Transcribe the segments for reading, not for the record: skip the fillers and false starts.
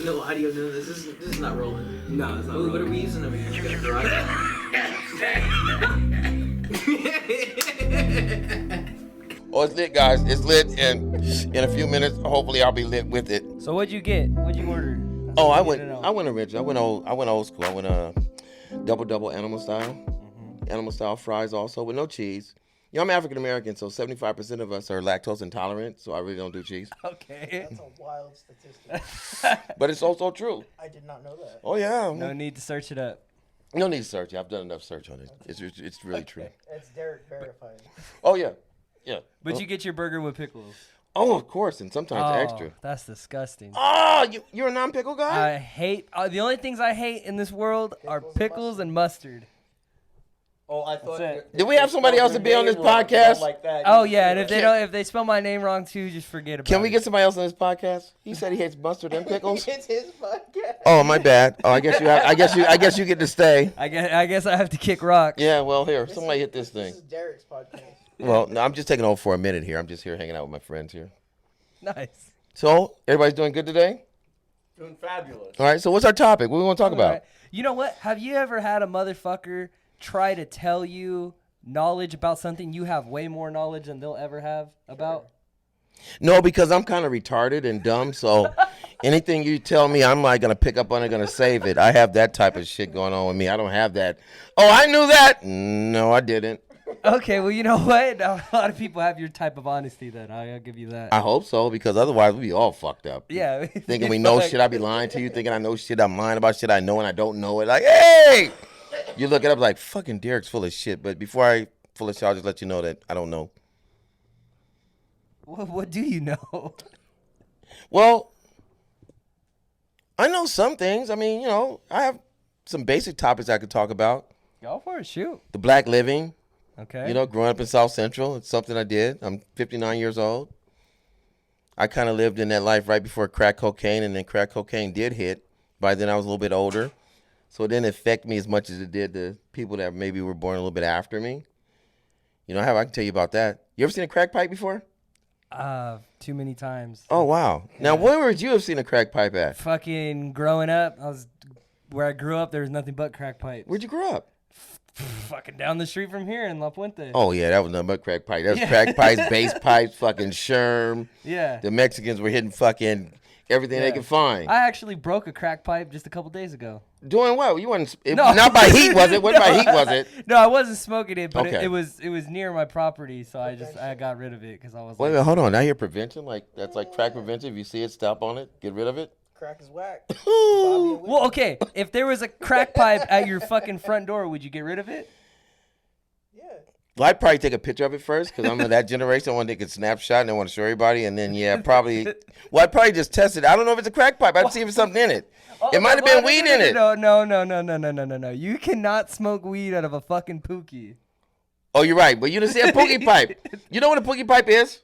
No audio, no. This is not rolling. No, it's not rolling. What are we using over here? You got your iPhone. Oh, it's lit, guys. It's lit, and in a few minutes, hopefully, I'll be lit with it. So what'd you get? What'd you order? Oh, I went original. I went old school. I went double animal style. Animal style fries also with no cheese. You know, I'm African American, so 75% of us are lactose intolerant, so I really don't do cheese. Okay. That's a wild statistic. But it's also true. I did not know that. Oh yeah. No need to search it up. No need to search. I've done enough search on it. It's really true. It's Derek verified. Oh yeah, yeah. But you get your burger with pickles. Oh, of course, and sometimes extra. That's disgusting. Oh, you're a non-pickle guy? I hate the only things I hate in this world are pickles and mustard. Oh, I thought. Did we have somebody else to be on this podcast? Like that, Oh yeah, and if they spell my name wrong too, just forget about it. Can we get somebody else on this podcast? He said he hates mustard and pickles. It's his podcast. Oh, my bad. Oh, I guess you get to stay. I guess I have to kick rocks. Yeah, well, here, somebody hit this thing. This is Derek's podcast. Well, no, I'm just taking over for a minute here. I'm just here hanging out with my friends here. Nice. So, everybody's doing good today? Doing fabulous. All right, so what's our topic? What do we want to talk about? Right. You know what? Have you ever had a motherfucker try to tell you knowledge about something you have way more knowledge than they'll ever have about? No, because I'm kind of retarded and dumb, so anything you tell me, I'm like going to pick up on it, going to save it. I have that type of shit going on with me. I don't have that. Oh, I knew that. No, I didn't. Okay, well, you know what? A lot of people have your type of honesty then. I'll give you that. I hope so, because otherwise we'd be all fucked up. Yeah. Thinking we know shit, I be lying to you. Thinking I know shit, I'm lying about shit I know and I don't know it. Like, hey! You look it up like, fucking Derek's full of shit. But before I full of shit, I'll just let you know that I don't know. What do you know? Well, I know some things. I mean, you know, I have some basic topics I could talk about. Go for it. Shoot. The black living. Okay. You know, growing up in South Central, it's something I did. I'm 59 years old. I kind of lived in that life right before crack cocaine, and then crack cocaine did hit. By then I was a little bit older. So it didn't affect me as much as it did the people that maybe were born a little bit after me. You know, I can tell you about that. You ever seen a crack pipe before? Too many times. Oh, wow. Yeah. Now, where would you have seen a crack pipe at? Fucking growing up, where I grew up, there was nothing but crack pipes. Where'd you grow up? Fucking down the street from here in La Puente. Oh, yeah, that was nothing but crack pipe. That was crack pipes, bass pipes, fucking sherm. Yeah. The Mexicans were hitting fucking everything they could find. I actually broke a crack pipe just a couple days ago. Doing what? You wasn't. No. Not by heat, was it? What by heat was it? No, I wasn't smoking it, but Okay. it was near my property, so I got rid of it because I was. Wait a minute, hold on. I hear prevention. Like that's like crack prevention. If you see it, stop on it, get rid of it. Crack is whack. Well, okay. If there was a crack pipe at your fucking front door, would you get rid of it? Well, I'd probably take a picture of it first because I'm of that generation. I want to take a snapshot and I want to show everybody. And then, probably. Well, I'd probably just test it. I don't know if it's a crack pipe. I'd see if there's something in it. It might have been weed in it. No. You cannot smoke weed out of a fucking pookie. Oh, you're right. But you didn't say a pookie pipe. You know what a pookie pipe is?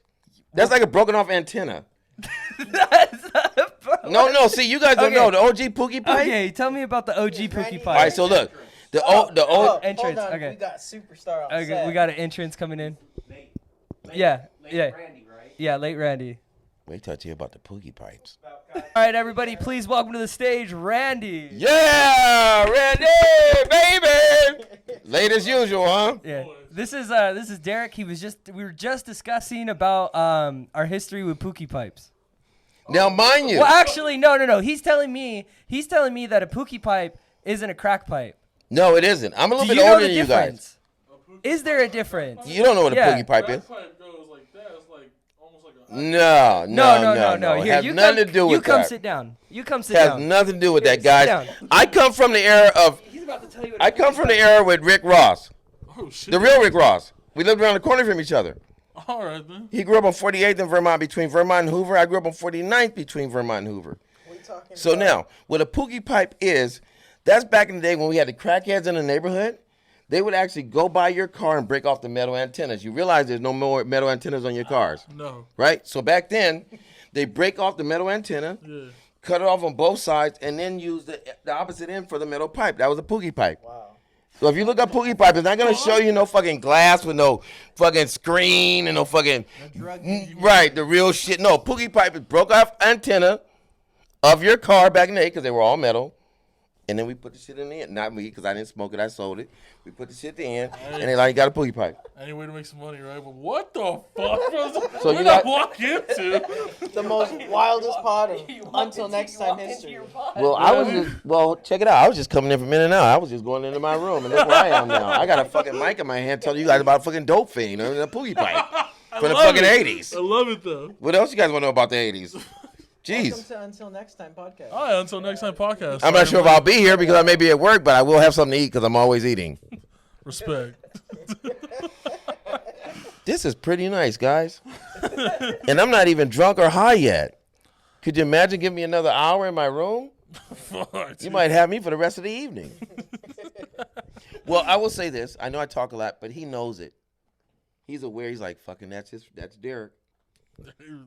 That's like a broken off antenna. That's not a No. See, you guys don't know. The OG pookie pipe? Okay, tell me about the OG pookie pipe. All right, so look. The old entrance. Hold on, Okay. we got superstar on Okay, set. we got an entrance coming in. Yeah. Randy, right? Yeah, late Randy. Wait till I tell you about the pookie pipes. All right, everybody, please welcome to the stage, Randy. Yeah, Randy, baby. Late as usual, huh? Yeah. This is Derek. We were just discussing about our history with pookie pipes. Now, mind you. Well, actually, no. He's telling me that a pookie pipe isn't a crack pipe. No, it isn't. I'm a little Do bit you know older the than you difference? guys. Is there a difference? You don't know what a Yeah. pookie pipe is. Pipe goes like that. It's like almost like a No. No. It Here, has you nothing come, to do with you come that. sit down. You come sit It has down. nothing to do with that, sit guys. down. I come from the era of. He's about to tell you. I come from the era with Rick Ross, oh shit. the real Rick Ross. We lived around the corner from each other. All right then. He grew up on 48th in Vermont between Vermont and Hoover. I grew up on 49th between Vermont and Hoover. So now, what a pookie pipe is, that's back in the day when we had the crackheads in the neighborhood. They would actually go by your car and break off the metal antennas. You realize there's no more metal antennas on your cars. No. Right? So back then, they break off the metal antenna, cut it off on both sides, and then use the opposite end for the metal pipe. That was a pookie pipe. Wow. So if you look up pookie pipe, it's not going to show you no fucking glass with no fucking screen and no fucking... Right, the real shit. No, pookie pipe is broke off antenna, of your car back in the day because they were all metal. And then we put the shit in the end. Not me, because I didn't smoke it. I sold it. We put the shit at the end, and they like, you got a poogie pipe. Any way to make some money, right? But what the fuck? So What you did I got- walk into? The most wildest part of until next time history. Well, I was just, check it out. I was just coming in from in and out. I was just going into my room, and look where I am now. I got a fucking mic in my hand telling you guys about a fucking dope fiend and a poogie pipe from the love fucking it. 80s. I love it though. What else you guys want to know about the 80s? Welcome Jeez. to Until Next Time podcast. All right, until next time podcast. I'm not sure if I'll be here because I may be at work, but I will have something to eat because I'm always eating. Respect. This is pretty nice, guys. And I'm not even drunk or high yet. Could you imagine giving me another hour in my room? Fuck. You might have me for the rest of the evening. Well, I will say this. I know I talk a lot, but he knows it. He's aware. He's like, fucking, that's Derek.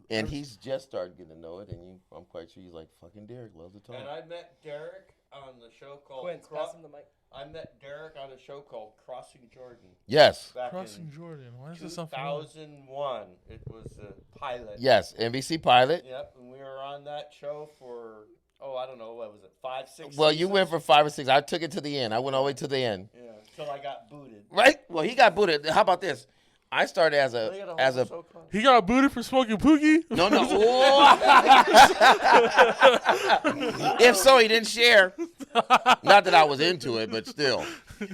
And he's just started getting to know it, and I'm quite sure he's like, fucking Derek loves to talk. And I met Derek on the show called. Quince, pass him the mic. I met Derek on a show called Crossing Jordan. Yes. Back Crossing in Jordan. Why is this sound familiar? 2001. It was a pilot. Yes, NBC pilot. Yep, and we were on that show for, I don't know, what was it, 5, 6 Well, you seasons? went for 5 or 6. I took it to the end. I went all the way to the end. Yeah, until I got booted. Right? Well, he got booted. How about this? I started as They got a whole show called- He got booted for smoking poogie? no. If so, he didn't share. Not that I was into it, but still.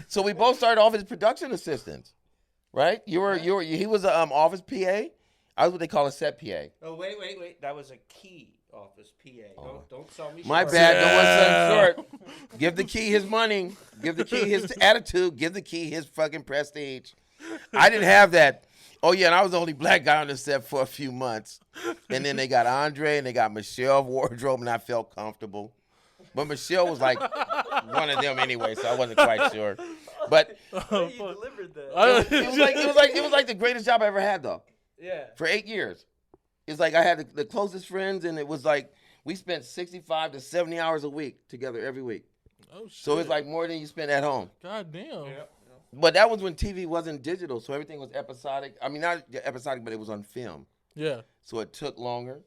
So we both started off as production assistants, right? He was an office PA. I was what they call a set PA. Oh, wait. That was a key office PA. Don't sell me My short. bad. Don't want to sell him short. Give the key his money. Give the key his attitude. Give the key his fucking prestige. I didn't have that. Oh, yeah, and I was the only black guy on the set for a few months. And then they got Andre and they got Michelle of wardrobe, and I felt comfortable. But Michelle was like one of them anyway, so I wasn't quite sure. But You delivered that. it was like the greatest job I ever had, though. Yeah. For 8 years. It's like I had the closest friends, and it was like we spent 65 to 70 hours a week together every week. Oh, shit. So it's like more than you spend at home. God damn. Yep. But that was when TV wasn't digital, so everything was episodic. I mean, not episodic, but it was on film. Yeah. So it took longer.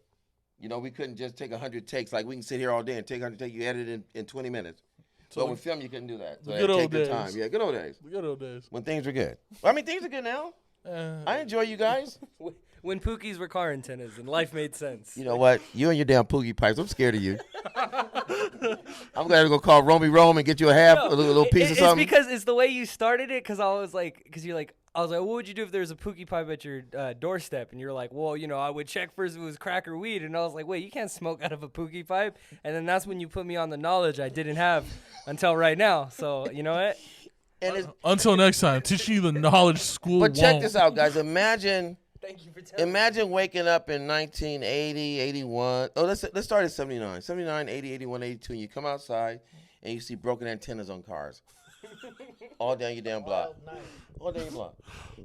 You know, we couldn't just take 100 takes. Like, we can sit here all day and take 100 takes. You edit it in 20 minutes. So But with film, you couldn't do that. So the it'd good take old your days. time. Yeah, good old days. The good old days. When things were good. Well, I mean, things are good now. I enjoy you guys. When Pookies were car antennas and life made sense. You know what? You and your damn poogie pipes. I'm scared of you. I'm going to go call Romy Rome and get you a little piece of It's something. because it's the way you started it. Because I was like, what would you do if there was a Pookie pipe at your doorstep? And you're like, well, I would check first if it was crack or weed. And I was like, wait, you can't smoke out of a Pookie pipe. And then that's when you put me on the knowledge I didn't have until right now. So you know what? And Until next time, teach you the knowledge school but check won't. this out, guys. Imagine Thank you for telling Imagine waking up in 1980, 81. Oh, let's start at 79. 79, 80, 81, 82. And you come outside and you see broken antennas on cars. All down your damn block. All down your block.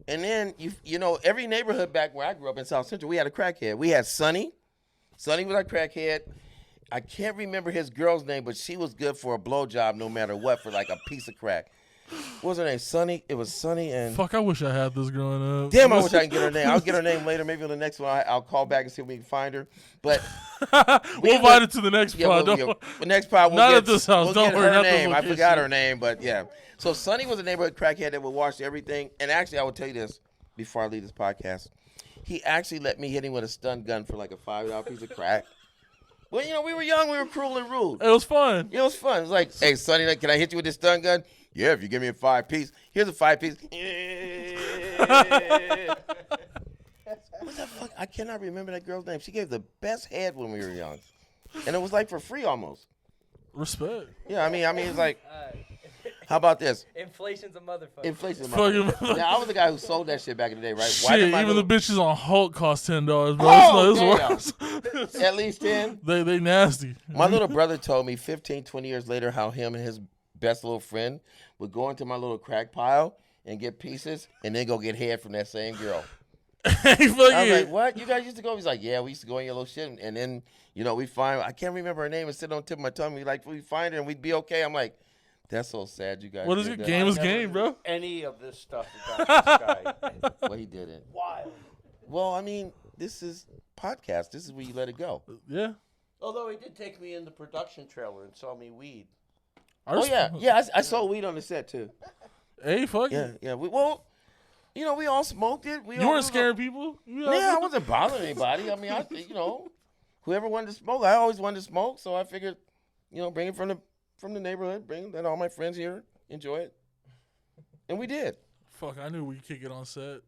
And then, you know, every neighborhood back where I grew up in South Central, we had a crackhead. We had Sonny. Sonny was our crackhead. I can't remember his girl's name, but she was good for a blowjob no matter what, for like a piece of crack. What was her name? Sonny. It was Sonny and... Fuck, I wish I had this growing up. Damn, I wish I could get her name. I'll get her name later. Maybe on the next one, I'll call back and see if we can find her. But we'll invite it to the next pod. The next pod, Not we'll at this house. We'll Don't get worry, her not this name. I location. forgot her name, but yeah. So Sonny was a neighborhood crackhead that would wash everything. And actually, I will tell you this before I leave this podcast. He actually let me hit him with a stun gun for like a $5 piece of crack. Well, you know, we were young. We were cruel and rude. It was fun. It was fun. It was like, hey, Sonny, can I hit you with this stun gun? Yeah, if you give me a 5-piece. Here's a 5-piece. What the fuck? I cannot remember that girl's name. She gave the best head when we were young. And it was like for free almost. Respect. Yeah, I mean, it's like, how about this? Inflation's a motherfucker. Inflation. Fucking- Now, I was the guy who sold that shit back in the day, right? Shit, even the bitches on Hulk cost $10, bro. Oh, It's worse. At least 10. They nasty. My little brother told me 15, 20 years later how him and his best little friend would go into my little crack pile and get pieces and then go get head from that same girl. I was like, what? You guys used to go? He's like, yeah, we used to go in your little shit. And then, you know, we find, I can't remember her name. It's sitting on the tip of my tongue. We find her and we'd be okay. I'm like, that's so sad you guys What is did it? that. Game is Never game, bro. Any of this stuff about this guy. Well, he didn't. Wild. Well, I mean, this is podcast. This is where you let it go. Yeah. Although he did take me in the production trailer and saw me weed. I I saw weed on the set too. Hey, fuck Yeah, it. yeah. We all smoked it. You weren't scaring people? Yeah, I wasn't bothering anybody. I mean, whoever wanted to smoke, I always wanted to smoke, so I figured, bring it from the neighborhood, let all my friends here enjoy it, and we did. Fuck, I knew we'd kick it on set.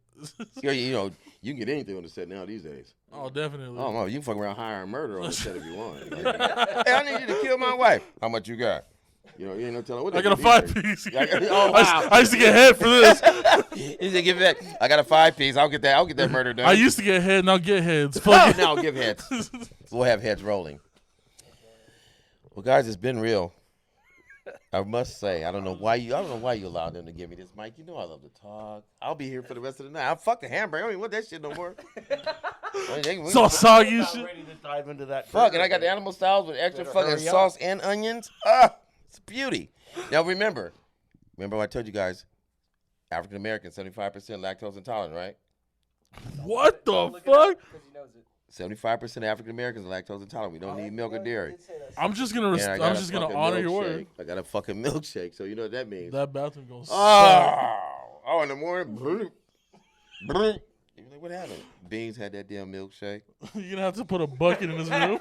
Yeah, you can get anything on the set now these days. Oh, definitely. Oh no, you can fuck around hiring murder on the set if you want. Like, hey, I need you to kill my wife. How much you got? You ain't no telling what. I got a 5-piece. Oh wow! I used to get head for this. You said give that. I got a 5-piece. I'll get that murder done. I used to get head, now get heads. Fuck it. Now give heads. We'll have heads rolling. Well, guys, it's been real. I must say, I don't know why you allowed them to give me this mic. You know I love to talk. I'll be here for the rest of the night. I'll fuck the hamburger. I don't even want that shit no more. It's all soggy and shit. Ready to dive into that. Fuck, and I got the animal styles with extra Better fucking hurry up. sauce and onions. Ah, it's a beauty. Now remember what I told you guys, African American, 75% lactose intolerant, right? What the Look it fuck? up 'cause he knows it. 75% African Americans are lactose intolerant. We don't need milk or dairy. I'm just gonna And I got I'm a just gonna fucking honor your word. milkshake. I got a fucking milkshake, so you know what that means. That bathroom goes. Oh, in the morning. You're like, what happened? Beans had that damn milkshake. You're gonna have to put a bucket in his room.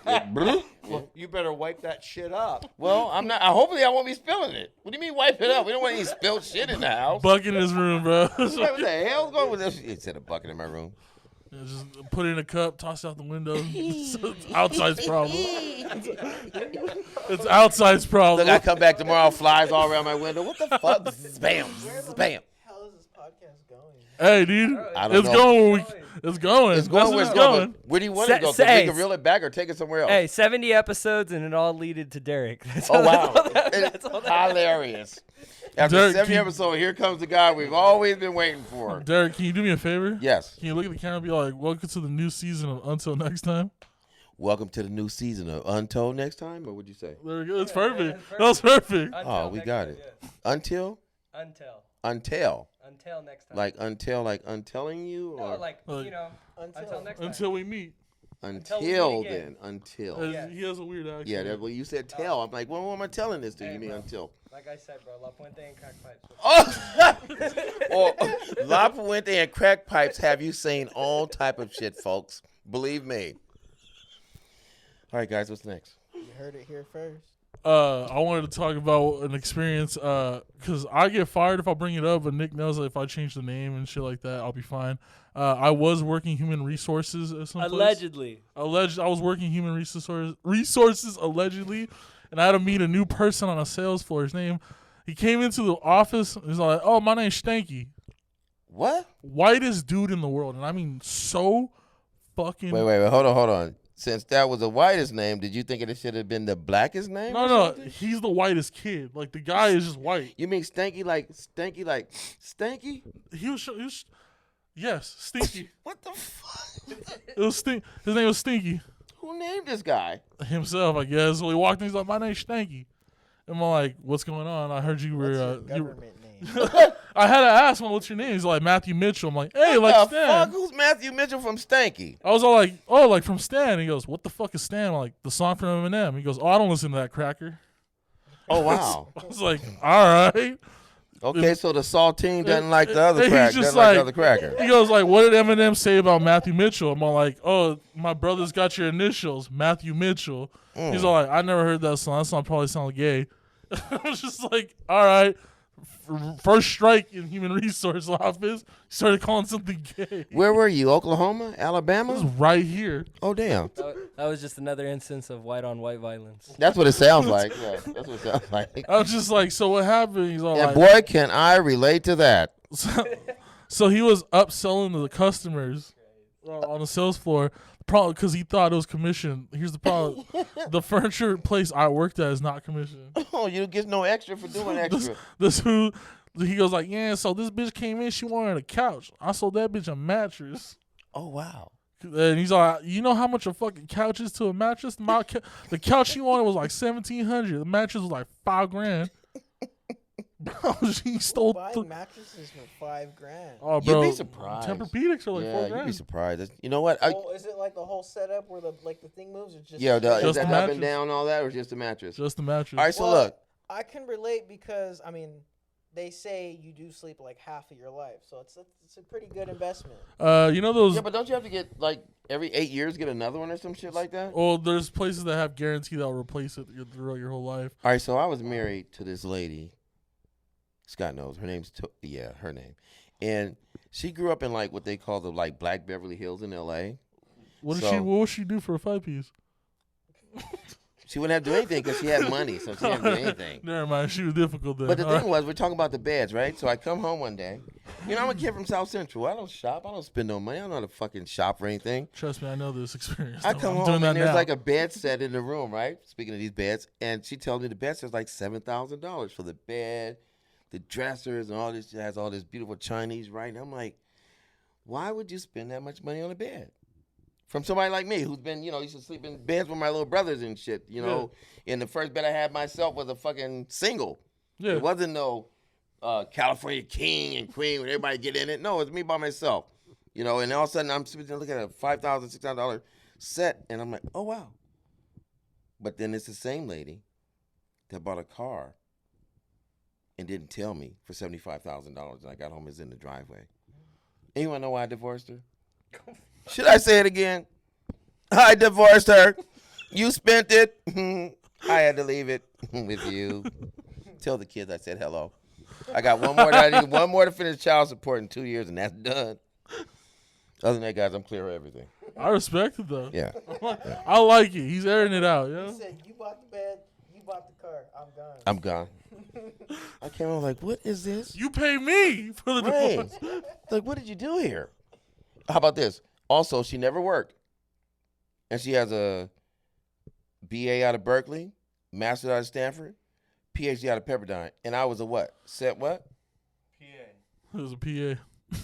You better wipe that shit up. Well, I'm not. Hopefully, I won't be spilling it. What do you mean wipe it up? We don't want any spilled shit in the house. Bucket in his room, bro. What the hell's going with this? It said a bucket in my room. Yeah, just put it in a cup, toss it out the window. It's outside's problem. It's outside's problem. Look, I come back tomorrow, flies all around my window. What the fuck? Bam, bam. How is this podcast going? Hey, dude, I don't it's know. going. It's going. It's going That's where where it's going. Where do you want it to go? 'Cause we Say- can reel it back or take it somewhere else. Hey, 70 episodes and it all leaded to Derek. That's Oh, all- wow. that's all It's hilarious. After Derek, 70 can- episodes, here comes the guy we've always been waiting for. Derek, can you do me a favor? Yes. Can you look at the camera and be like, welcome to the new season of Until Next Time? Welcome to the new season of Untold next time, or what'd you say? There we go. It's Yeah, perfect. it's That was perfect. Until We next got time, it. yeah. Until Until next time. like untelling you, no, or like, Like- you know, until next time. Until we meet. until we meet again. then, until. Yes. He has a weird accent. Yeah, that, well, you said tell. I'm like, well, what am I telling this to? Hey, You mean bro. until? Like I said, bro, La Puente and crack pipes. Oh, La Puente and crack pipes. Have you seen all type of shit, folks? Believe me. All right, guys, what's next? You heard it here first. I wanted to talk about an experience because I get fired if I bring it up, but Nick knows that if I change the name and shit like that, I'll be fine. I was working human resources at some place. Allegedly. I was working human resources allegedly, and I had to meet a new person on a sales floor. His name, he came into the office. He's like, "Oh, my name's Stanky, What? whitest dude in the world," and I mean so fucking. Wait. Hold on. Since that was the whitest name, did you think it should have been the blackest name? or No, something? he's the whitest kid. Like the guy is just white. You mean stanky like stanky? He was yes, Stinky. What the fuck? It was Stink. His name was Stinky Who named this guy? himself, I guess. So he walked in. He's like, "My name's Stanky." And I'm like, "What's going on? I heard you What's were." your You were government name? I had to ask him, "What's your name?" He's like, "Matthew Mitchell." I'm like, "Hey, like What the Stan." fuck? Who's Matthew Mitchell from Stanky? I was all like, "Oh, like from Stan." He goes, "What the fuck is Stan?" I'm like, "The song from Eminem." He goes, "Oh, I don't listen to that cracker." Oh wow. I was like, "All right." Okay, so the saltine doesn't like the other He's crack. just Doesn't like the like- other cracker. He goes like, "What did Eminem say about Matthew Mitchell?" I'm all like, "Oh, my brother's got your initials, Matthew Mitchell." He's all like, "I never heard that song. That song probably sounds gay." I was just like, "All right." First strike in human resource office. He started calling something gay. Where were you? Oklahoma? It was Alabama? right here. Oh damn. That was just another instance of white on white violence. That's what it sounds like. Yeah, that's what it sounds like. I was just like, "So what happened?" He's all And like, boy, can I relate to that. so he was upselling to the customers on the sales floor. Probably because he thought it was commission. Here's the problem: the furniture place I worked at is not commission. Oh, you get no extra for doing extra. This who he goes like, "Yeah." So this bitch came in. She wanted a couch. I sold that bitch a mattress. Oh wow. And he's like, "You know how much a fucking couch is to a mattress? The couch she wanted was like $1,700. The mattress was like $5,000. Bro, she stole. Buying mattresses for $5,000. Oh, bro. You'd be surprised. Tempur-Pedics are like Yeah, $4 you'd be grand. surprised. You know what? Well, is it like the whole setup where the thing moves, or just Yeah, Just is that the up mattress. and down all that, or just the mattress? Just the mattress. All right, so Well, look. I can relate because they say you do sleep like half of your life, so it's a pretty good investment. You know those. Yeah, but don't you have to get like every 8 years get another one or some shit like that? Well, there's places that have guarantee that'll replace it throughout your whole life. All right, so I was married to this lady. Scott knows her name's her name, and she grew up in like what they call the like Black Beverly Hills in L.A. What So- would she do for a 5-piece? She wouldn't have to do anything because she had money, so she didn't do anything. Never mind. She was difficult then. But the All thing was, we're talking about the beds, right? So I come home one day. You know, I'm a kid from South Central. I don't shop. I don't spend no money. I don't know how to fucking shop or anything. Trust me, I know this experience. I though. come I'm home doing that and there's now. like a bed set in the room, right? Speaking of these beds, and she tells me the bed set's like $7,000 for the bed, the dressers, and all this. It has all this beautiful Chinese, right? And I'm like, why would you spend that much money on a bed? From somebody like me who's been, used to sleep in beds with my little brothers and shit, And the first bed I had myself was a fucking single. Yeah. It wasn't no California king and queen where everybody get in it. No, it's me by myself. And all of a sudden I'm sitting there looking at a $5,000, $6,000 set, and I'm like, oh, wow. But then it's the same lady that bought a car and didn't tell me for $75,000, and I got home, it's in the driveway. And you want to know why I divorced her? Should I say it again? I divorced her. You spent it. I had to leave it with you. Tell the kids I said hello. I got one more to finish child support in 2 years, and that's done. Other than that, guys, I'm clear of everything. I respect it though. Yeah. I like it. He's airing it out. Yeah. He said, "You bought the bed, you bought the car. I'm gone." I'm gone. I came home like, what is this? You pay me for the Right. divorce. Like, what did you do here? How about this? Also, she never worked. And she has a BA out of Berkeley, master's out of Stanford, PhD out of Pepperdine. And I was a what? Set what? It was a PA.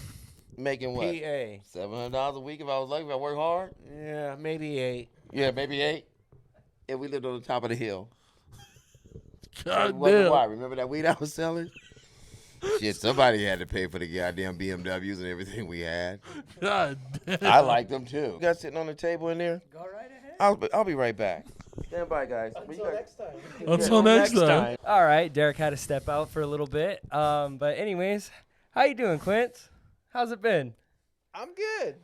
Making what? PA. $700 a week if I was lucky, if I work hard? Yeah, maybe 8. Yeah, maybe 8. And we lived on the top of the hill. God It wasn't damn. why. Remember that weed I was selling? Shit, somebody had to pay for the goddamn BMWs and everything we had. God damn. I liked them too. You guys sitting on the table in there? Go right ahead. I'll be right back. Stand by, guys. Until next time. Until next time. All right, Derek had to step out for a little bit. But anyways, how you doing, Quint? How's it been? I'm good.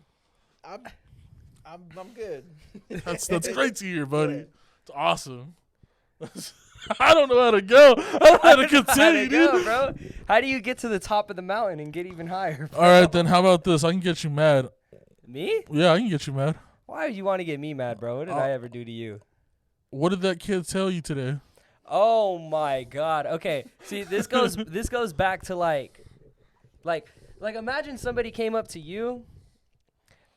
I'm good. That's great to hear, buddy. It's awesome. I don't know how to go. I don't know how to continue, How'd it go, dude. bro? How do you get to the top of the mountain and get even higher? All right, then how about this? I can get you mad. Me? Yeah, I can get you mad. Why would you want to get me mad, bro? What did I ever do to you? What did that kid tell you today? Oh my God. Okay. See, this goes back to like imagine somebody came up to you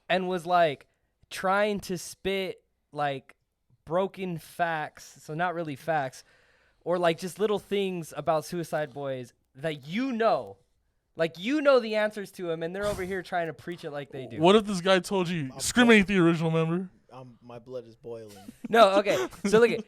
and was like trying to spit like broken facts, so not really facts, or like just little things about Suicide Boys that like the answers to them, and they're over here trying to preach it like they do. What if this guy told you, Scream ain't the original member? My blood is boiling. No, okay. So look at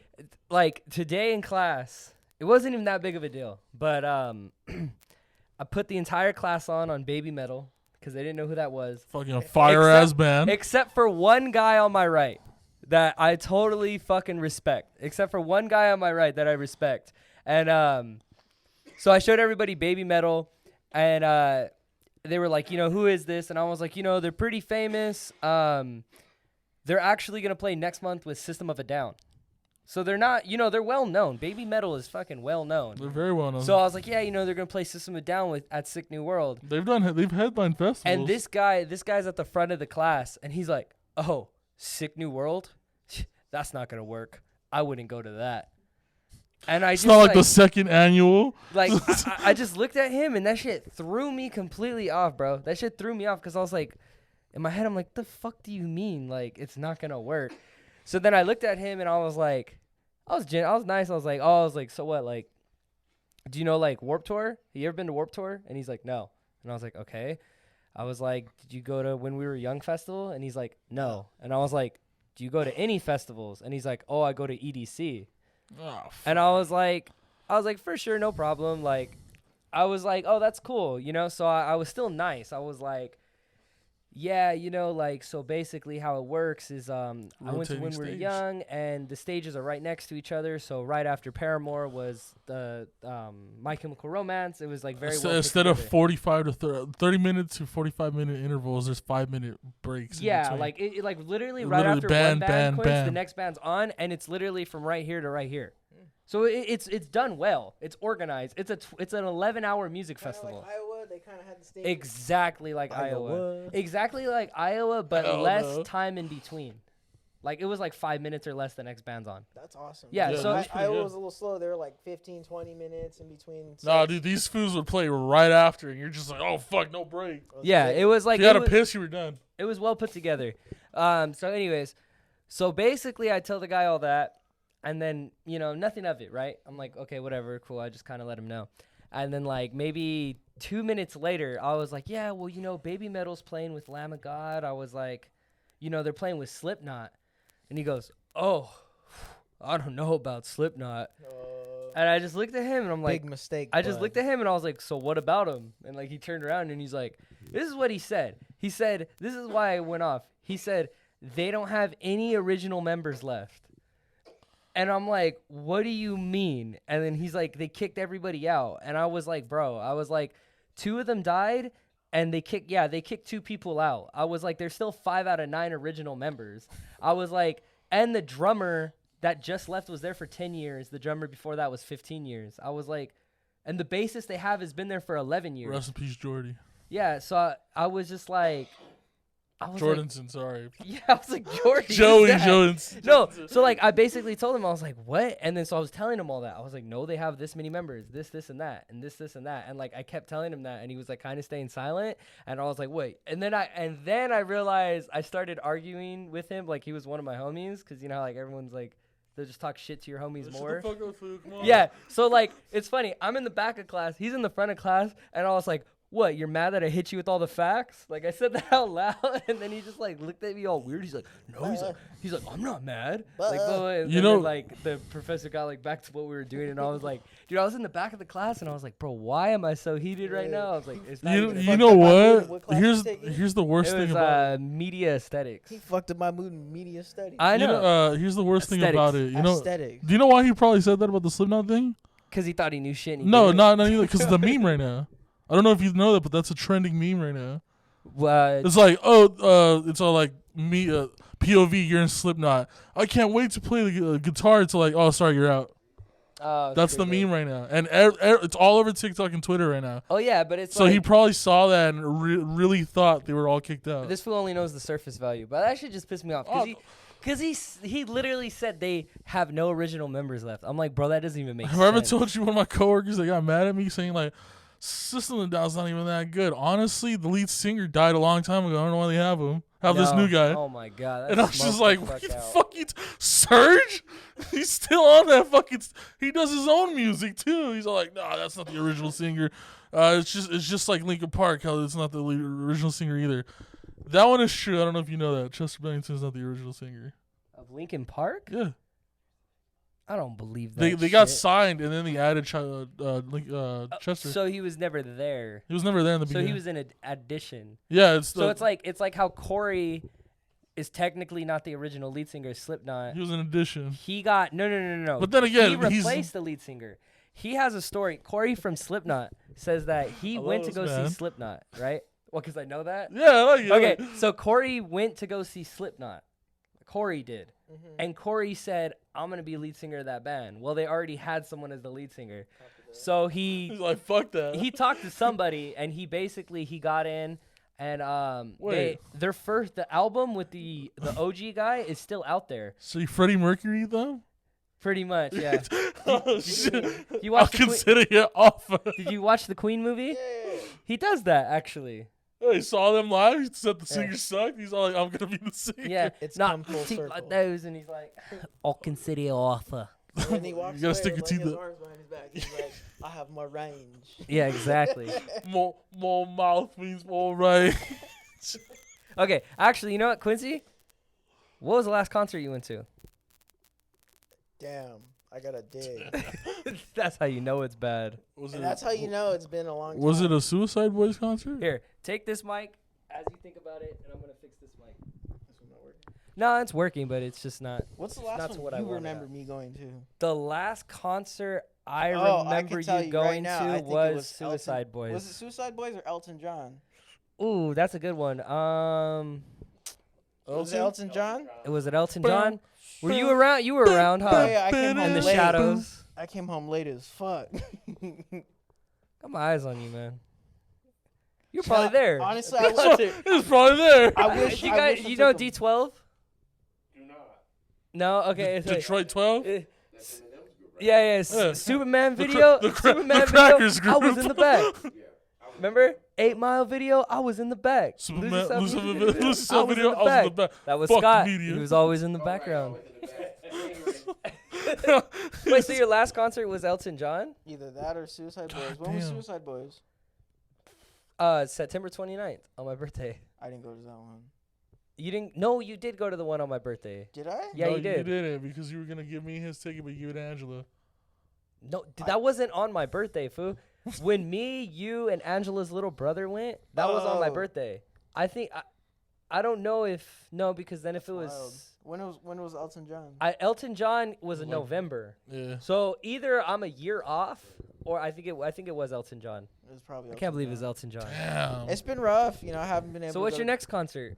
like today in class, it wasn't even that big of a deal, but I put the entire class on Baby Metal because they didn't know who that was, Fucking a fire-ass band. except for one guy on my right that I totally fucking respect. Except for one guy on my right that I respect, and so I showed everybody Baby Metal, and they were like, who is this? And I was like, they're pretty famous. They're actually going to play next month with System of a Down. So they're not, they're well known. Baby Metal is fucking well known. They're very well known. So I was like, yeah, they're going to play System of a Down at Sick New World. They've headlined festivals. And this guy's at the front of the class, and he's like, oh, Sick New World? That's not going to work. I wouldn't go to that. And It's not like the second annual. Like, I just looked at him, and that shit threw me completely off, bro. That shit threw me off because I was like, in my head, I'm like, the fuck do you mean? Like, it's not going to work. So then I looked at him, and I was like, I was nice. I was like, so what? Like, do you know, like, Warped Tour? You ever been to Warped Tour? And he's like, no. And I was like, okay. I was like, did you go to When We Were Young Festival? And he's like, no. And I was like, do you go to any festivals? And he's like, oh, I go to EDC. Oh, And I was like, for sure, no problem. Like, I was like, oh, that's cool, you know. So I was still nice. I was like, yeah, you know, like, so basically how it works is I went to Rotating When We Were stage. Young, and the stages are right next to each other. So right after Paramore was the My Chemical Romance. It was like very well put Instead of together. 45 to 30 minute to 45-minute intervals, there's 5-minute breaks. in Yeah, between. like it like literally right Literally after band, one band quits, the band. next band's on, and it's literally from right here to right here. So it's done well. It's organized. It's an 11-hour music Kinda festival. like Iowa, they kind of had the stage. Exactly like Iowa. Iowa. Exactly like Iowa, but Hell less no. time in between. Like it was like 5 minutes or less the next band's on. That's awesome. Yeah, Yeah, so that's pretty Iowa good. was a little slow. They were like 15, 20 minutes in between. Nah, sets. dude, these fools would play right after, and you're just like, oh fuck, no break. yeah, it was like If you had it a was, piss, you were done. it was well put together. So anyways, so basically I tell the guy all that, and then, you know, nothing of it, right? I'm like, okay, whatever, cool. I just kind of let him know. And then like maybe 2 minutes later, I was like, yeah, well, you know, Baby Metal's playing with Lamb of God. I was like, you know, they're playing with Slipknot. And he goes, oh, I don't know about Slipknot. And I just looked at him and I'm like, big mistake. I just bud. looked at him and I was like, so what about him? And like he turned around and he's like, this is what he said. He said, this is why I went off. He said, they don't have any original members left. And I'm like, what do you mean? And then he's like, they kicked everybody out. And I was like, bro, I was like, 2 of them died and they kicked 2 people out. I was like, there's still 5 out of 9 original members. I was like, and the drummer that just left was there for 10 years. The drummer before that was 15 years. I was like, and the bassist they have has been there for 11 years. Rest in peace, Jordy. Yeah, so I was just like, Jordanson, sorry. yeah, I was like, Jordy. Joey who's that?" Jones. No, so like I basically told him, I was like, what? And then so I was telling him all that. I was like, no, they have this many members, this and that, and this and that. And like I kept telling him that, and he was like kind of staying silent. And I was like, wait. And then I realized I started arguing with him like he was one of my homies, because you know how like everyone's like they'll just talk shit to your homies more. Shut the fuck up, fool. Come on. Yeah. So like it's funny. I'm in the back of class, he's in the front of class, and I was like, what, you're mad that I hit you with all the facts? Like I said that out loud, and then he just like looked at me all weird. He's like, no, he's like, I'm not mad. Like, blah, blah. And You then, know- like the professor got like back to what we were doing, and I was like, dude, I was in the back of the class, and I was like, bro, why am I so heated right now? I was like, it's not even You know What what? class you taking? Here's the worst it thing was about it. media aesthetics. He fucked up my mood in media studies. I You know, here's the worst thing Aesthetics. about it. You know, Aesthetics. do you know why he probably said that about the Slipknot thing? because he thought he knew shit. And he No, didn't. not either. Because the meme right now. I don't know if you know that, but that's a trending meme right now. It's like, it's all like me, POV, you're in Slipknot. I can't wait to play the guitar. It's like, oh, sorry, you're out. That's the meme right now, and it's all over TikTok and Twitter right now. Oh yeah, but it's So like, he probably saw that and really thought they were all kicked out. this fool only knows the surface value. But that shit just pissed me off because he literally said they have no original members left. I'm like, bro, that doesn't even make Have I ever sense. told you one of my coworkers that got mad at me saying like, System of a Down's not even that good. Honestly, the lead singer died a long time ago. I don't know why they have him. Have this No. new guy. Oh my god. And I was just smoked like, the what the fuck out. fuck you Surge? He's still on that fucking he does his own music too. He's all like, nah, that's not the original singer. It's just like Linkin Park, how it's not the original singer either. That one is true. I don't know if you know that. Chester Bennington's not the original singer. Of Linkin Park? Yeah. I don't believe that. They got shit. signed and then they added Chester. So he was never there. He was never there in the So beginning. he was in an addition. Yeah, it's So it's like how Corey is technically not the original lead singer of Slipknot. he was an addition. He got no. But then again, he he's- replaced the lead singer. He has a story. Corey from Slipknot says that he I went love to go this man. see Slipknot, right? Well, because I know that. Yeah, I like it. Okay, so Corey went to go see Slipknot. Corey did. Mm-hmm. And Corey said, I'm going to be lead singer of that band. Well, they already had someone as the lead singer. So He's like, fuck that. he talked to somebody, and he got in, and Wait. the album with the OG guy is still out there. So you Freddie Mercury though? Pretty much, yeah. Oh shit! You I'll watched the Queen, consider it off. did you watch the Queen movie? Yeah. He does that, actually. He saw them live. He said the singer sucked. He's all like, "I'm gonna be the singer." Yeah, It's not come full teeth circle. like those, and he's like, I'll consider you offer. And then he walks You gotta away stick your with, teeth like, his up. arms behind his back. He's like, I have more range. Yeah, exactly. More mouth means more right. Okay, actually, you know what, Quincy? What was the last concert you went to? Damn. I gotta dig. That's how you know it's bad. Was And it? that's how you know it's been a long time. Was it a Suicide Boys concert? Here, take this mic as you think about it, and I'm gonna fix this mic. This one not working. No, it's working, but it's just not. What's the Not last to one what I you wanted remember out. me going to? The last concert I Oh, I remember can tell you you going right now, I to think it was was Suicide Elton- Boys. Was it Suicide Boys or Elton John? Ooh, that's a good one. Was it Elton John? Was it Elton John? Were you around? You were around, Oh huh? yeah, I came home In the late. shadows. I came home late as fuck. Got my eyes on you, man. You're probably there. Honestly, I wish, It was probably there. I wish. you I guys, wish I you know took 'em. D12? Do not. No. Okay. It's like, Detroit 12. yeah, yeah. Yeah. Superman The video. the Superman Crackers video. I was group. in the back. Remember 8 Mile video? I was in the back. Superman, Lucifer Lucifer I was video. in the I was in the back. back. That was Fuck Scott. media. He was always in the background. Wait, so your last concert was Elton John? Either that or Suicide Boys. God When was damn. Suicide Boys? September 29th on my birthday. I didn't go to that one. You didn't? No, you did go to the one on my birthday. Did I? Yeah, No, you did. You didn't because you were gonna give me his ticket, but you gave it to Angela. No, that wasn't on my birthday, foo. When me, you, and Angela's little brother went, that was on my Oh. birthday. I think I don't know if because then if it was Wild. When was Elton John? Elton John was in Like- November. Yeah. So either I'm a year off, or I think it was Elton John. It was probably. I Elton can't believe it was John. Elton John. Damn. It's been rough. You know, I haven't been able. So to what's go your to- next concert?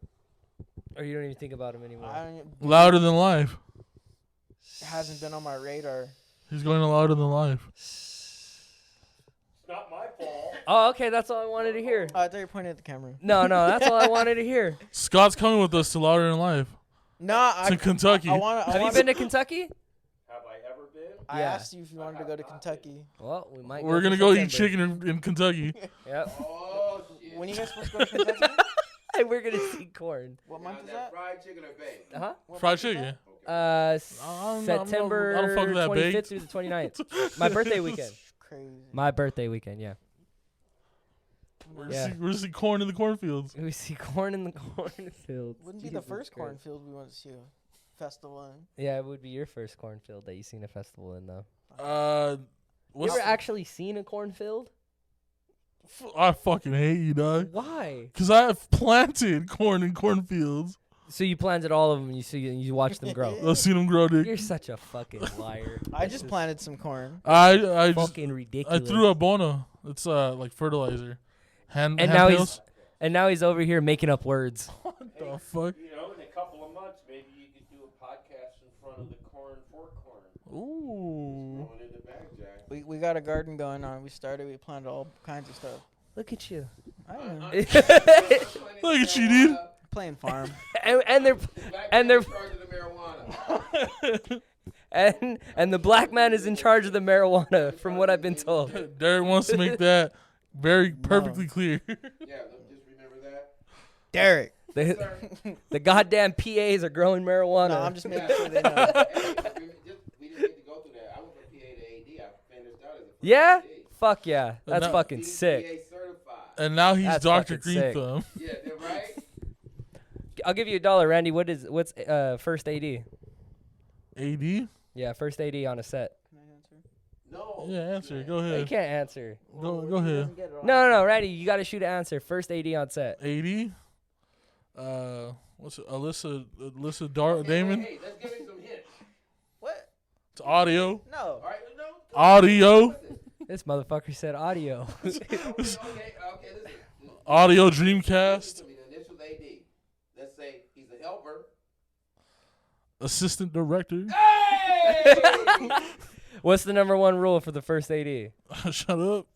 Or you don't even think about him anymore? It Louder than life. hasn't been on my radar. He's going to louder than life. It's not my fault. Oh, okay, that's all I wanted to hear. I thought you were pointing at the camera. No, that's all I wanted to hear. Scott's coming with us to louder than life. Nah, It's in Kentucky. I want Have you been to Kentucky? Have I ever been? I Yeah. asked you if you wanted to go to Kentucky. Well, we might. We're go gonna for go eat September. chicken in Kentucky. Yep. Oh shit. When you guys supposed to go to Kentucky? And we're gonna see corn. What Now, month is that that? fried chicken or baked? Uh What Fried month is chicken. that? September I don't fuck with that 25th bait. through the 29th. My birthday weekend. Crazy. My birthday weekend, yeah. We're Yeah. gonna see corn in the cornfields. We see corn in the cornfields. Wouldn't be the Jesus first Christ. cornfield we went to see a festival in. Yeah, it would be your first cornfield that you seen a festival in, though. You You ever actually seen a cornfield? I fucking hate you, dog. Why? Cause I have planted corn in cornfields. So you planted all of them and you watched them grow. I've seen them grow, dude. You're such a fucking liar. I This just is planted some corn. I just fucking I ridiculous. threw a bona. It's like fertilizer. and hand now pills. now he's over here making up words. What the fuck? You know, in a couple of months, maybe you could do a podcast in front of the corn for corn. Ooh. Throwing in the bag, Jack. We got a garden going on. We planted all kinds of stuff. Look at you. I don't know. Look at you, dude. Playing farm. and they're and they're in charge of the marijuana. and the black man is in charge of the marijuana, from what I've been told. Derek wants to make that very perfectly clear. Yeah, let me just remember that. Derek. The goddamn PAs are growing marijuana. No, I'm just making sure they know. Hey, we didn't need to go through that. I went from PA to AD. I finished out as a first Yeah? AD. Fuck yeah. That's No. fucking PA sick. certified. And now he's That's Dr. fucking Green sick. Thumb. Yeah, they're right. I'll give you $1, Randy. What's first AD? AD? Yeah, first AD on a set. No. Yeah, answer. Go You ahead. can't answer. Go ahead. No, Randy, you got to shoot an answer. First AD on set. AD? What's it? Alyssa Okay, Damon? Hey, let's give him some hints. What? It's audio. No. All right, no. Audio. This motherfucker said audio. Okay, listen. Audio Listen Dreamcast. to me. The initials AD. Let's say he's a helper. Assistant Director. Hey! What's the number one rule for the first AD? Shut up.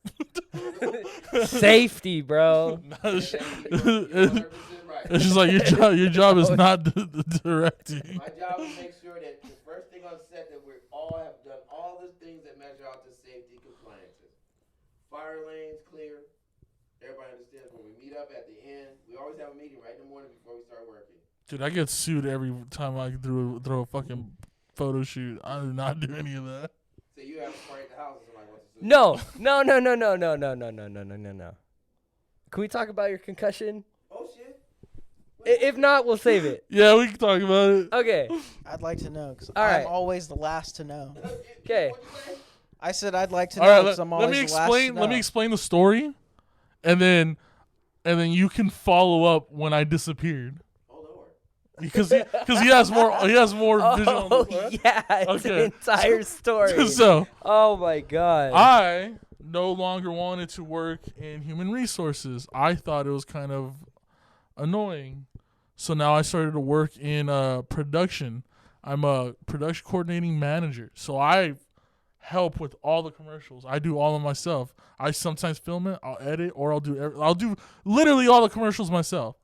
Safety, bro. It's You're 100% right. just like your job is not the directing. My job is to make sure that the first thing on set that we all have done all the things that measure out to safety compliances. Fire lanes clear. Everybody understands when we meet up at the end. We always have a meeting right in the morning before we start working. Dude, I get sued every time I throw a fucking photo shoot. I do not do any of that. So you have a party at the house and somebody wants to sue. No. Can we talk about your concussion? Oh shit. If not, we'll save it. Yeah, we can talk about it. Okay. I'd like to know because All I'm right. always the last to know. Okay. I said I'd like to All know right, because I'm let always me the last to explain. know. Let me explain the story, and then you can follow up when I disappeared. Because he has more visual. Oh yeah, it's an Okay. entire story. So Oh my god. I no longer wanted to work in human resources. I thought it was kind of annoying. So now I started to work in production. I'm a production coordinating manager. So I help with all the commercials. I do all of myself. I sometimes film it, I'll edit, or I'll do literally all the commercials myself.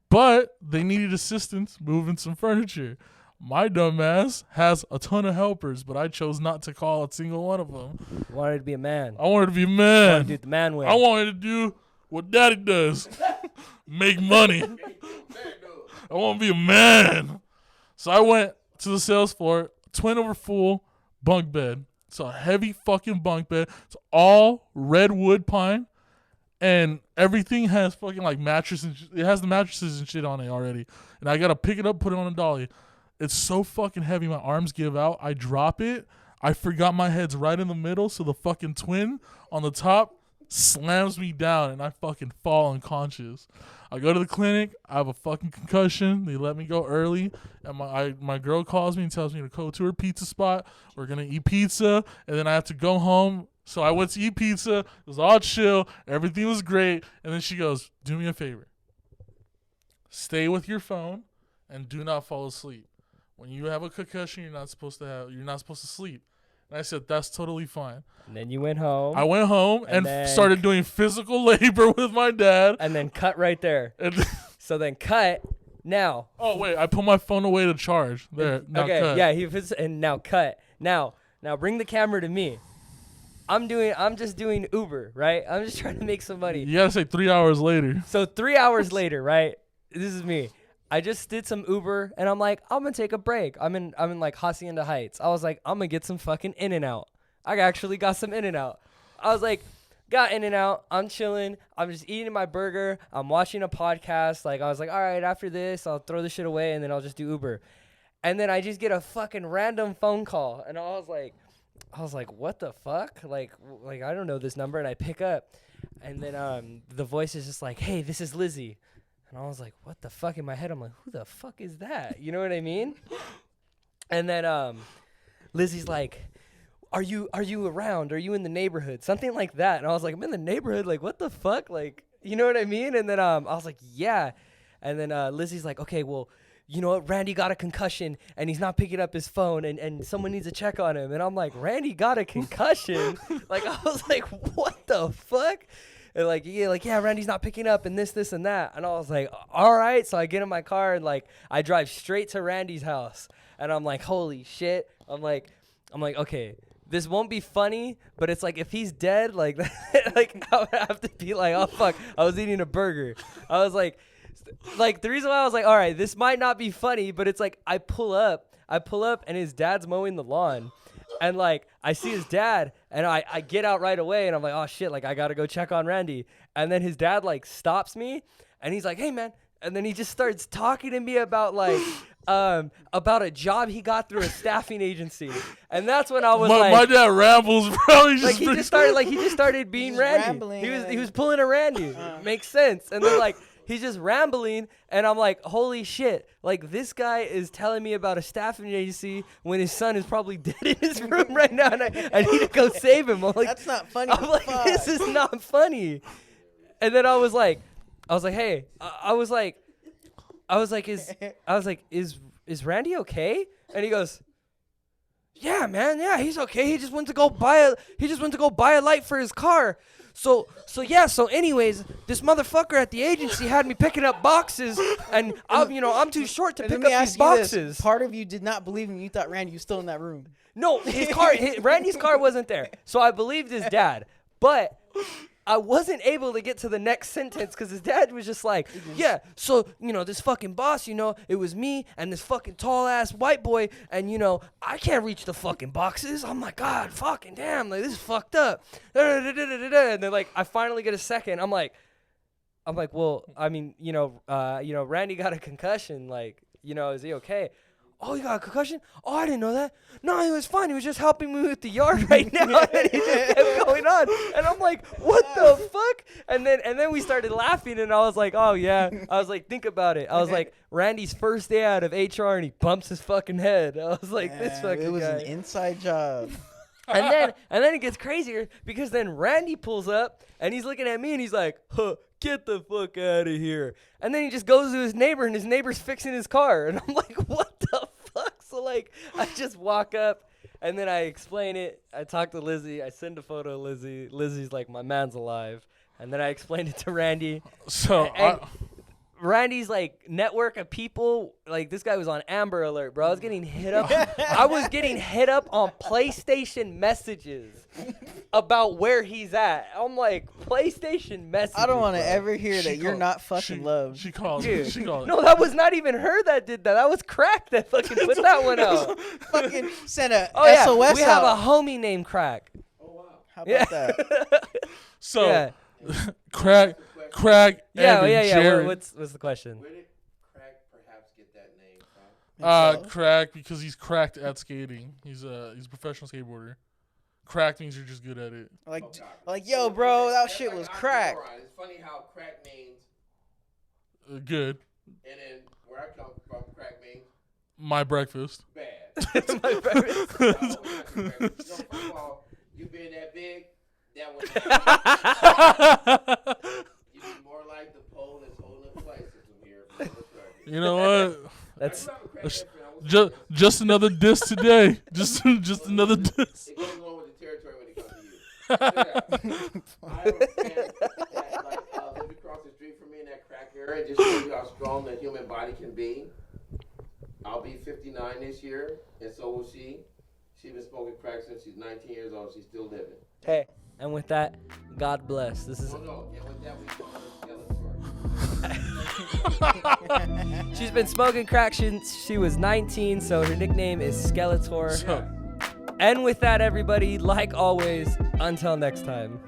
But they needed assistance moving some furniture. My dumbass has a ton of helpers, but I chose not to call a single one of them. Wanted to be a man. I wanted to be a Wanted man. to do it the man way. I wanted to do what daddy does. Make money. I want to be a man. So I went to the sales floor, twin over full bunk bed. It's a heavy fucking bunk bed. It's all redwood pine. And everything has fucking like mattresses. It has the mattresses and shit on it already. And I got to pick it up, put it on a dolly. It's so fucking heavy. My arms give out. I drop it. I forgot my head's right in the middle. So the fucking twin on the top slams me down and I fucking fall unconscious. I go to the clinic. I have a fucking concussion. They let me go early. And my girl calls me and tells me to go to her pizza spot. We're going to eat pizza. And then I have to go home. So I went to eat pizza. It was all chill. Everything was great. And then she goes, do me a favor. Stay with your phone and do not fall asleep. When you have a concussion, you're not supposed to sleep. And I said, that's totally fine. And then you went home. I went home and then- started doing physical labor with my dad. And then cut right there. And So then cut. Now. oh, wait. I put my phone away to charge. There. Now Okay. cut. Yeah. He was, and now cut. Now bring the camera to me. I'm just doing Uber, right? I'm just trying to make some money. You got to say 3 hours later. So 3 hours later, right? This is me. I just did some Uber and I'm like, I'm gonna take a break. I'm in like Hacienda Heights. I was like, I'm gonna get some fucking In-N-Out. I actually got some In-N-Out. I was like, got In-N-Out. I'm chilling. I'm just eating my burger. I'm watching a podcast. Like I was like, all right, after this, I'll throw this shit away and then I'll just do Uber. And then I just get a fucking random phone call and I was like, what the fuck? Like I don't know this number. And I pick up and then the voice is just like, hey, this is Lizzie. And I was like, what the fuck? In my head, I'm like, who the fuck is that? You know what I mean? And then Lizzie's like, are you around? Are you in the neighborhood? Something like that. And I was like, I'm in the neighborhood? Like, what the fuck? Like, you know what I mean? And then I was like, yeah. And then Lizzie's like, okay, well, you know what? Randy got a concussion and he's not picking up his phone and someone needs to check on him. And I'm like, Randy got a concussion? Like, I was like, what the fuck? And yeah, Randy's not picking up and this and that. And I was like, all right. So I get in my car and like I drive straight to Randy's house. And I'm like, holy shit. I'm like, okay, this won't be funny, but it's like if he's dead, like like I would have to be like, oh fuck, I was eating a burger. I was like the reason why I was like, all right, this might not be funny, but it's like I pull up and his dad's mowing the lawn. And, like, I see his dad, and I get out right away, and I'm like, oh, shit, like, I got to go check on Randy. And then his dad, like, stops me, and he's like, hey, man. And then he just starts talking to me about, like, about a job he got through a staffing agency. And that's when I was My dad rambles, bro. he just started being He's Randy. rambling He was pulling a Randy. Makes sense. And then, like, he's just rambling, and I'm like, holy shit. Like, this guy is telling me about a staffing agency when his son is probably dead in his room right now, and I need to go save him. I'm like, That's not funny. I'm like, this is not funny. And then I was like, hey, is Randy okay? And he goes, yeah, man, yeah, he's okay. He just went to go buy a light for his car. So anyways, this motherfucker at the agency had me picking up boxes, and I'm too short to pick up these boxes. Part of you did not believe him. You thought Randy was still in that room. No, Randy's car wasn't there, so I believed his dad. But I wasn't able to get to the next sentence because his dad was just like, yeah, so, this fucking boss, it was me and this fucking tall-ass white boy, and, I can't reach the fucking boxes. I'm like, God, fucking damn, like, this is fucked up. And then, like, I finally get a second. I'm like, I'm like, well, I mean, Randy got a concussion. Like, is he okay? Oh, you got a concussion? Oh, I didn't know that. No, he was fine. He was just helping me with the yard right now. And he just kept going on. And I'm like, what the fuck? And then we started laughing, and I was like, oh, yeah. I was like, think about it. I was like, Randy's first day out of HR, and he bumps his fucking head. I was like, this fucking guy. It was an inside job. And then it gets crazier because then Randy pulls up, and he's looking at me, and he's like, huh, get the fuck out of here. And then he just goes to his neighbor, and his neighbor's fixing his car. And I'm like, what the fuck? So, like, I just walk up, and then I explain it. I talk to Lizzie. I send a photo of Lizzie. Lizzie's like, my man's alive. And then I explained it to Randy. So And Randy's, like, network of people, like, this guy was on Amber Alert, bro. I was getting hit up. I was getting hit up on PlayStation messages about where he's at. I'm like, PlayStation messages. I don't want to bro. ever hear that you're not fucking loved. She called. Dude, She called. no, that was not even her that did that. That was Crack that fucking put that one out. Fucking send a Oh, yeah. SOS We have out. a homie named Crack. Oh wow. How about that? So Yeah. Crack, Yeah, and Jared. What's the question? Where did Crack perhaps get that name from? Himself? Crack because he's cracked at skating. He's a professional skateboarder. Cracked means you're just good at it. Like, yo, bro, that That's shit like was an crack. oxymoron. It's funny how crack means, Good. and then where I come from, crack means My breakfast. bad. My breakfast. I hope it's not correct. First of all, you being that big, that was you be more like the pole that's holding the flight system here. You know what? That's Just another diss today. Just another diss. It goes along with the territory when it comes to you. I have a friend that lived across the street from me in that crack area. Just show you how strong the human body can be. I'll be 59 this year, and so will she. She's been smoking crack since she's 19 years old. She's still living. Hey, and with that, God bless. This is. Oh no, and with that we call her Skeletor. She's been smoking crack since she was 19, so her nickname is Skeletor. So, And with that, everybody, like always, until next time.